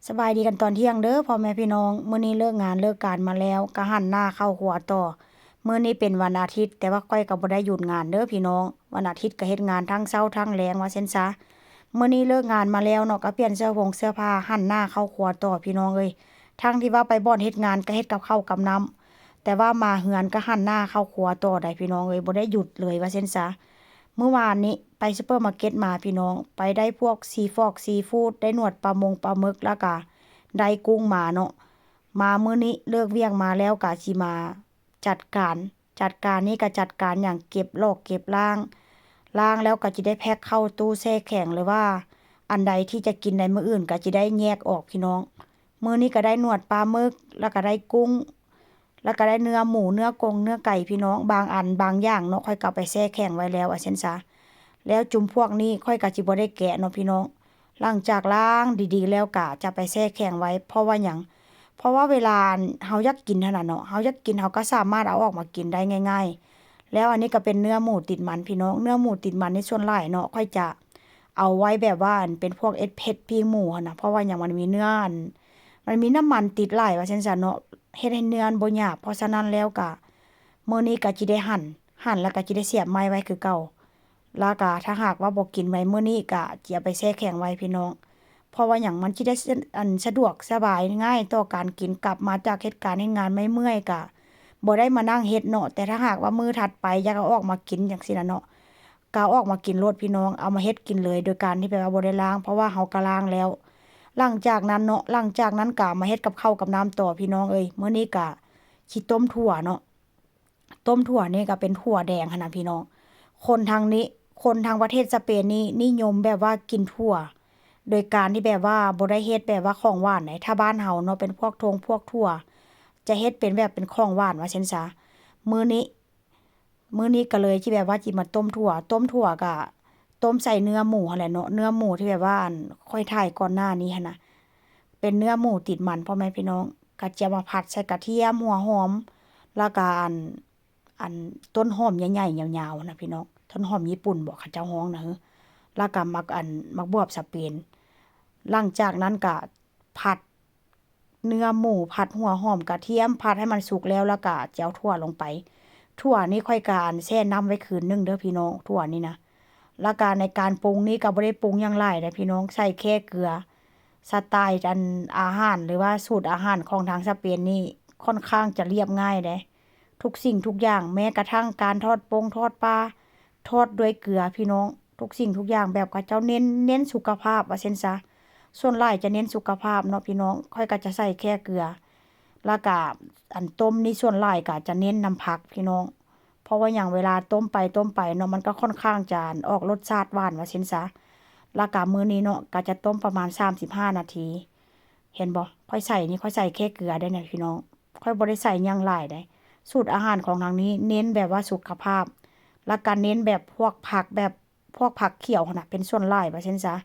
สบายดีกันตอนเที่ยงเด้อพ่อแม่พี่น้องมื้อนี้เลิกงานเลิกการมาแล้วก็หันหน้าเข้าครัวต่อมื้อนี้เป็นวันอาทิตย์แต่ว่าก้อยก็บ่ได้หยุดงานเด้อพี่น้องวันอาทิตย์ก็เฮ็ดงานทั้งเช้าทั้งแลงว่าซั่นซะมื้อนี้เลิกงานมาแล้วเนาะก็เปลี่ยนเสื้อผ้าหันหน้าเข้าครัวต่อพี่น้องเอ้ยทั้งที่ว่าไปบ่อนเฮ็ดงานก็เฮ็ดกับข้าวกับน้ำแต่ว่ามาเฮือนก็หันหน้าเข้าครัวต่อได้พี่น้องเอ้ยบ่ได้หยุดเลยว่าซั่นซะเมื่อวานนี้ไปซุปเปอร์มาร์เก็ตมาพี่น้องไปได้พวกซีฟู้ดได้หนวดปลาหมึกแล้วก็ ได้กุ้งมาเนาะมามื้อนี้เลิกเวียกมาแล้วก็สิมาจัดการนี่ก็จัดการอย่างเก็บลอกเก็บล้างแล้วก็จิได้แพ็กเข้าตู้แช่แข็งหรือว่าอันใดที่จะกินในมื้ออื่นก็จิได้แยกออกพี่น้องมื้อนี้ก็ได้หนวดปลาหมึกแล้วก็ได้กุ้งแล้วก็ได้เนื้อหมูเนื้อกงเนื้อไก่พี่น้องบางอันบางอย่างเนาะค่อยก็เอาไปแช่แข็งไว้แล้วว่าซั่นซะแล้วจุ่มพวกนี้ค่อยก็สิบ่ได้แกะเนาะพี่น้อง หลังจากล้างดีๆแล้วก็จะไปแช่แข็งไว้เพราะว่าหยังเพราะว่าเวลาเฮาอยากกินหั่นน่ะเนาะเฮาอยากกินเฮาก็สามารถเอาออกมากินได้ง่ายๆแล้วอันนี้ก็เป็นเนื้อหมูติดมันพี่น้องเนื้อหมูติดมันนี่ส่วนหลายเนาะค่อยจะเอาไว้แบบว่าอันเป็นพวกเอ็ดเผ็ดปิ้งหมูหั่นน่ะเพราะว่าหยังมันมีเนื้ออันมันมีน้ำมันติดหลายว่าซั่นซะเนาะเฮ็ดให้เนื้อบ่หยาบเพราะฉะนั้นแล้วก็มื้อนี้ก็จิได้หั่นแล้วก็จิได้เสียบไม้ไว้คือเก่า แล้วก็ถ้าหากว่าบ่กินไว้มื้อนี้ก็สิเอาไปแช่แข็งไว้พี่น้องเพราะว่าหยังมันสิได้สะดวกสบายง่ายต่อการกินกลับมาจากเหตุการณ์เฮ็ดงานไม่เมื่อยก็บ่ได้มานั่งเฮ็ดเนาะแต่ถ้าหากว่ามื้อถัดไปอยากเอาออกมากินจังซี่ล่ะเนาะก็เอาออกมากินโลดพี่น้องเอามาเฮ็ดกินเลยโดยการที่แบบว่าบ่ได้ล้างเพราะว่าเฮาก็ล้างแล้วหลังจากนั้นเนาะหลังจากนั้นก็มาเฮ็ดกับข้าวกับน้ำต่อพี่น้องเอ้ยมื้อนี้ก็สิต้มถั่วเนาะต้มถั่วนี่ก็เป็นถั่วแดงหั้นน่ะพี่น้อง คนทางนี้คนทางประเทศสเปนนี่นิยมแบบว่ากินถั่วโดยการที่แบบว่าบ่ได้เฮ็ดแบบว่าของหวานไหนถ้าบ้านเฮาเนาะเป็นพวกพวกถั่วจะเฮ็ดเป็นแบบเป็นของหวานว่าซั่นซะมื้อนี้มื้อนี้ก็เลยที่แบบว่าสิมาต้มถั่วก็ต้มใส่เนื้อหมูหั่นแหละเนาะเนื้อหมูที่แบบว่าอั่นค่อยถ่ายก่อนหน้านี้หันน่ะเป็นเนื้อหมูติดมันพ่อแม่พี่น้องก็จะมาผัดใส่กระเทียมหัวหอมแล้วก็อันต้นหอมใหญ่ๆยาวๆน่ะพี่น้อง ต้นหอมญี่ปุ่นบ่เขาเจ้าฮ้องนะฮึแล้วก็มักบวบสเปนหลังจากนั้นก็ผัดเนื้อหมูผัดหัวหอมกระเทียมผัดให้มันสุกแล้วก็จะเอาถั่วลงไปถั่วนี่ค่อยการแช่น้ำไว้คืนหนึ่งเด้อพี่น้องถั่วนี่นะแล้วก็ในการปรุงนี่ก็บ่ได้ปรุงหยังหลายเด้อพี่น้องใส่แค่เกลือสไตล์อาหารหรือว่าสูตรอาหารของทางสเปนนี่ค่อนข้างจะเรียบง่ายเด้ทุกสิ่งทุกอย่างแม้กระทั่งการทอดทอดปลา ทอดด้วยเกลือพี่น้องทุกสิ่งทุกอย่างแบบเขาเจ้าเน้นสุขภาพว่าซั่นซะส่วนหลายจะเน้นสุขภาพเนาะพี่น้องค่อยก็จะใส่แค่เกลือแล้วก็อันต้มนี่ส่วนหลายก็จะเน้นน้ำผักพี่น้องเพราะว่าหยังเวลาต้มไปเนาะมันก็ค่อนข้างจะออกรสชาติหวานว่าซั่นซะแล้วก็มื้อนี้เนาะก็จะต้มประมาณ35นาทีเห็นบ่ค่อยใส่แค่เกลือได้เนี่ยพี่น้องค่อยบ่ได้ใส่หยังหลายได้สูตรอาหารของทางนี้เน้นแบบว่าสุขภาพ แล้วก็เน้นแบบพวกผักแบบพวกผักเขียวหั่นน่ะเป็นส่วนหลายว่าซั่นซะ